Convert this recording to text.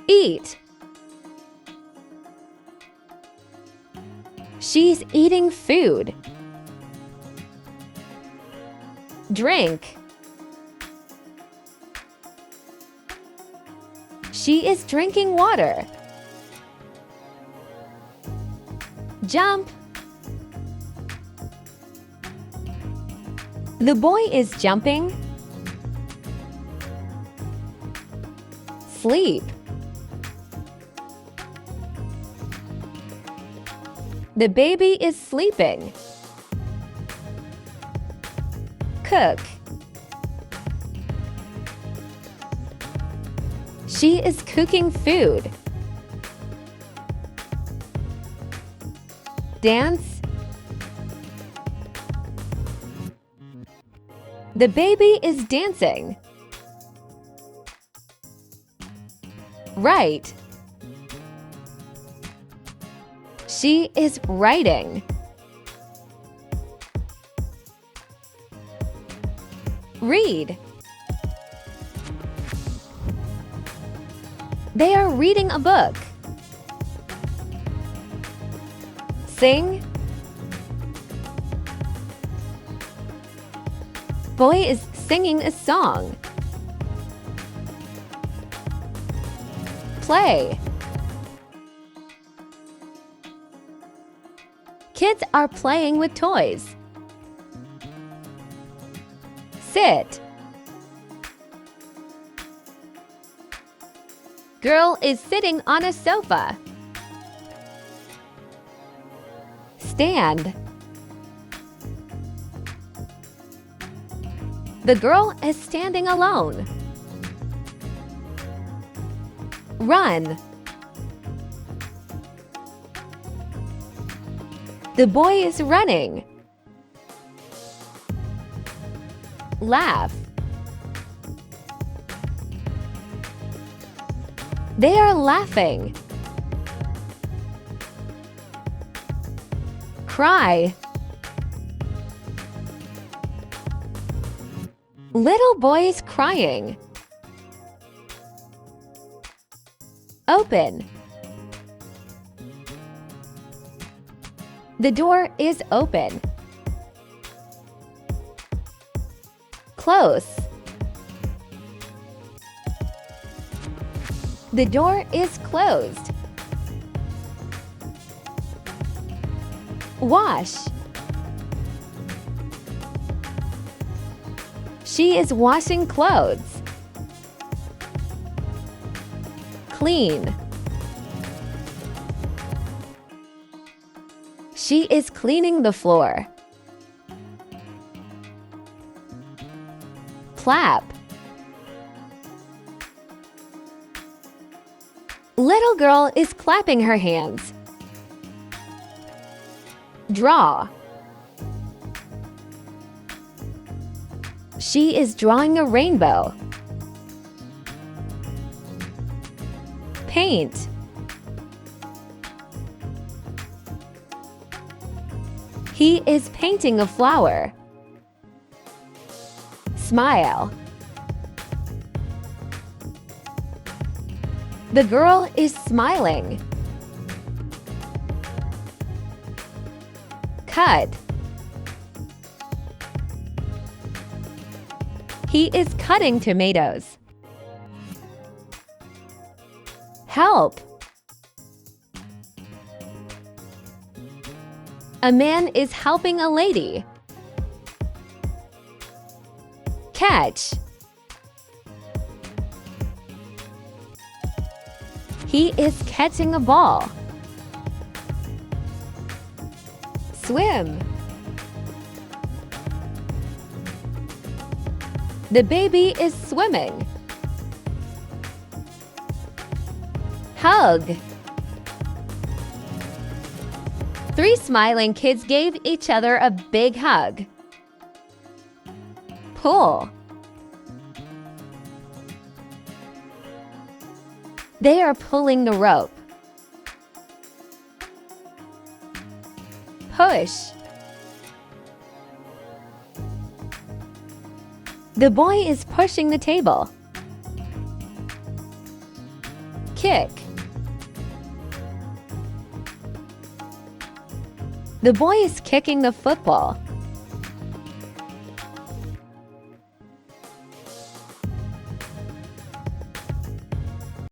Eat. She's eating food. Drink. She is drinking water. Jump. The boy is jumping. Sleep. The baby is sleeping. Cook. She is cooking food. Dance. The baby is dancing. Write. She is writing. Read. They are reading a book. Sing. Boy is singing a song. Play. Kids are playing with toys. Sit. Girl is sitting on a sofa. Stand. The girl is standing alone. Run. The boy is running. Laugh. They are laughing. Cry. Little boy is crying. Open. The door is open. Close. The door is closed. Wash. She is washing clothes. Clean. She is cleaning the floor. Clap. Little girl is clapping her hands. Draw. She is drawing a rainbow. Paint. He is painting a flower. Smile. The girl is smiling. Cut. He is cutting tomatoes. Help. A man is helping a lady. Catch. He is catching a ball. Swim. The baby is swimming. Hug. 3 smiling kids gave each other a big hug. Pull. They are pulling the rope. Push. The boy is pushing the table. kick. The boy is kicking the football.